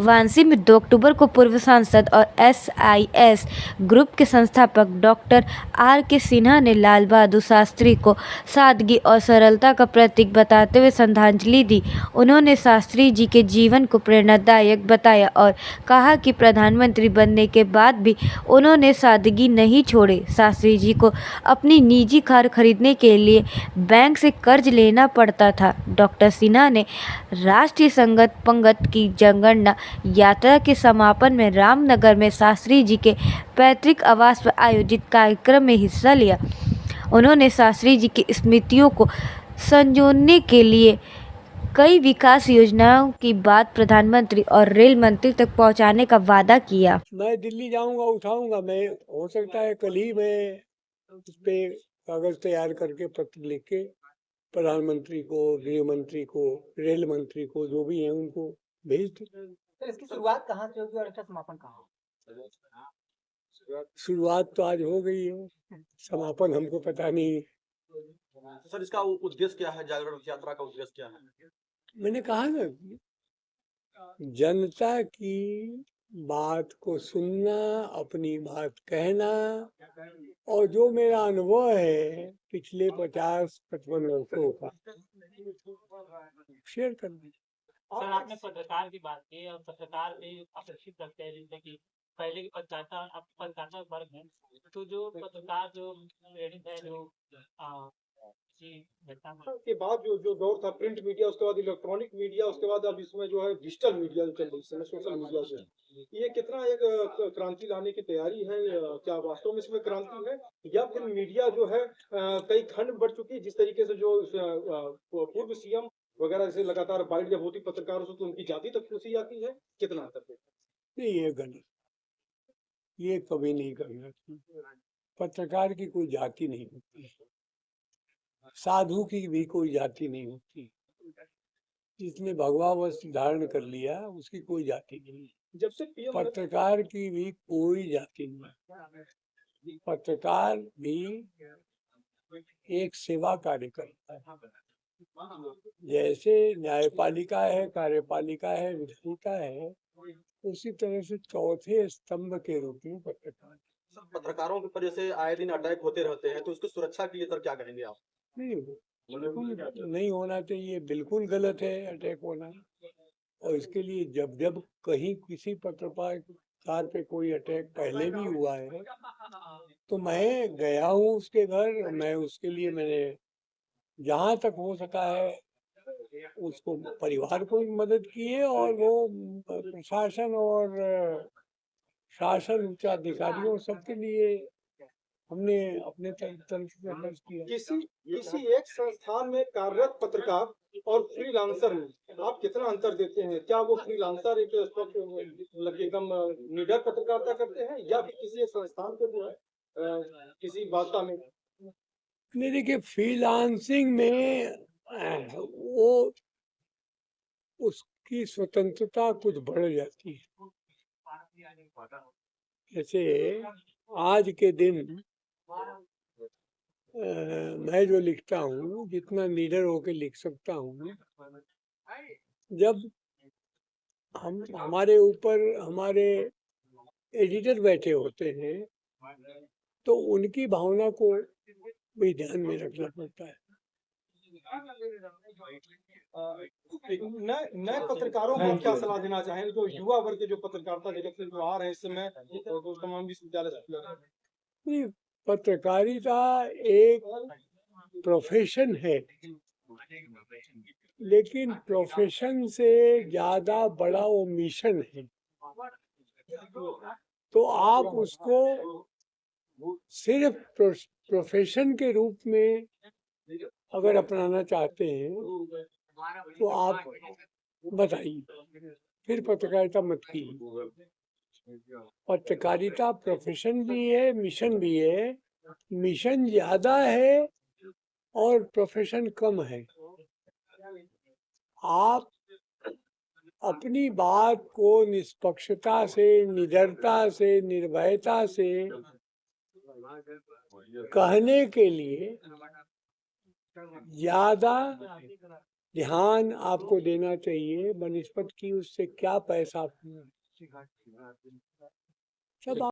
वाराणसी में 2 अक्टूबर को पूर्व सांसद और एसआईएस ग्रुप के संस्थापक डॉक्टर आर के सिन्हा ने लाल बहादुर शास्त्री को सादगी और सरलता का प्रतीक बताते हुए श्रद्धांजलि दी। उन्होंने शास्त्री जी के जीवन को प्रेरणादायक बताया और कहा कि प्रधानमंत्री बनने के बाद भी उन्होंने सादगी नहीं छोड़ी। शास्त्री जी को अपनी निजी कार खरीदने के लिए बैंक से कर्ज लेना पड़ता था। डॉक्टर सिन्हा ने राष्ट्रीय संगत पंगत की जनगणना यात्रा के समापन में रामनगर में शास्त्री जी के पैतृक आवास पर आयोजित कार्यक्रम में हिस्सा लिया। उन्होंने शास्त्री जी की स्मृतियों को संजोने के लिए कई विकास योजनाओं की बात प्रधानमंत्री और रेल मंत्री तक पहुंचाने का वादा किया। मैं दिल्ली जाऊंगा, उठाऊंगा। मैं हो सकता है कल ही मैं उस पे कागज तैयार करके पत्र लिख के प्रधानमंत्री को, गृह मंत्री को, रेल मंत्री को, जो भी हैं उनको भेज दूं। सर, इसकी शुरुआत कहाँ से होगी और इसका समापन कहाँ होगा? शुरुआत तो आज हो गई है, समापन हमको पता नहीं। सर, इसका उद्देश्य क्या है? जागरण यात्रा का उद्देश्य क्या है? मैंने कहा ना, जनता की बात को सुनना, अपनी बात कहना, और जो मेरा अनुभव है पिछले 50-55 वर्षों का शेयर करना। सर, आपने पत्रकार की बात की और पत्रकार भी अपेक्षित करते हैं, जैसे कि पहले की पत्रकारिता वर्ग है, तो जो पत्रकार जो प्रेरित है, जो के बाद जो दौर था प्रिंट मीडिया, उसके बाद इलेक्ट्रॉनिक मीडिया, उसके बाद अब इसमें जो है डिजिटल मीडिया जो चल रही है, सोशल मीडिया से, ये कितना एक क्रांति लाने की तैयारी है? क्या वास्तव में इसमें क्रांति है, या फिर मीडिया जो है कई खंड बढ़ चुकी है? जिस तरीके से जो पूर्व सीएम वगैरह जैसे लगातार बाइट जब होती पत्रकारों से तो उनकी जाति तक पूछी जाती है, कितना अंतर है? नहीं, ये गलत, ये कभी नहीं करना चाहिए। पत्रकार की कोई जाति नहीं होती, साधु की भी कोई जाति नहीं होती। जिसने भगवा वस्त्र धारण कर लिया उसकी कोई जाति नहीं। जब से पीएम पत्रकार की भी कोई जाति नहीं। पत्रकार भी एक सेवा कार्य करता है। जैसे न्यायपालिका है, कार्यपालिका है, विधायिका है, उसी तरह से चौथे स्तंभ के रूप में पत्रकार। पत्रकारों के ऊपर जैसे आए दिन अटैक होते रहते हैं, तो उसकी सुरक्षा के लिए सर क्या कहेंगे आप? नहीं होना चाहिए, बिल्कुल गलत है अटैक होना। और इसके लिए जब जब कहीं किसी पत्रकार पे कोई अटैक पहले भी हुआ है तो मैं गया हूँ उसके घर। मैं उसके लिए मैंने जहाँ तक हो सका है उसको, परिवार को भी मदद की है, और वो प्रशासन और शासन उच्च अधिकारियों सबके लिए हमने अपने तरफ से मदद किया। किसी एक संस्थान में कार्यरत पत्रकार और फ्रीलांसर में आप कितना अंतर देते हैं? क्या वो फ्रीलांसर एक एकदम निडर पत्रकारिता करते हैं, या फिर किसी एक संस्थान को जो है किसी वार्ता में? नहीं, देखिए, फ्रीलांसिंग में वो उसकी स्वतंत्रता कुछ बढ़ जाती है। जैसे आज के दिन मैं जो लिखता हूँ, जितना निडर होकर लिख सकता हूँ, जब हमारे ऊपर हमारे एडिटर बैठे होते हैं तो उनकी भावना को भी ध्यान में रखना पड़ता है। नए पत्रकारों को क्या सलाह देना चाहेंगे, जो युवा वर्ग के जो पत्रकारिता जगत से जो आ रहे हैं इस समय, तो तमाम विश्वविद्यालय? पत्रकारिता एक प्रोफेशन है, लेकिन प्रोफेशन से ज्यादा बड़ा वो मिशन है। तो आप उसको सिर्फ प्रोफेशन के रूप में अगर अपनाना चाहते हैं तो आप बताइए, फिर पत्रकारिता मत कीजिए। पत्रकारिता प्रोफेशन भी है, मिशन भी है। मिशन ज्यादा है और प्रोफेशन कम है। आप अपनी बात को निष्पक्षता से, निडरता से, निर्भयता से कहने के लिए ज्यादा ध्यान आपको देना चाहिए बनस्पत की उससे क्या पैसा सब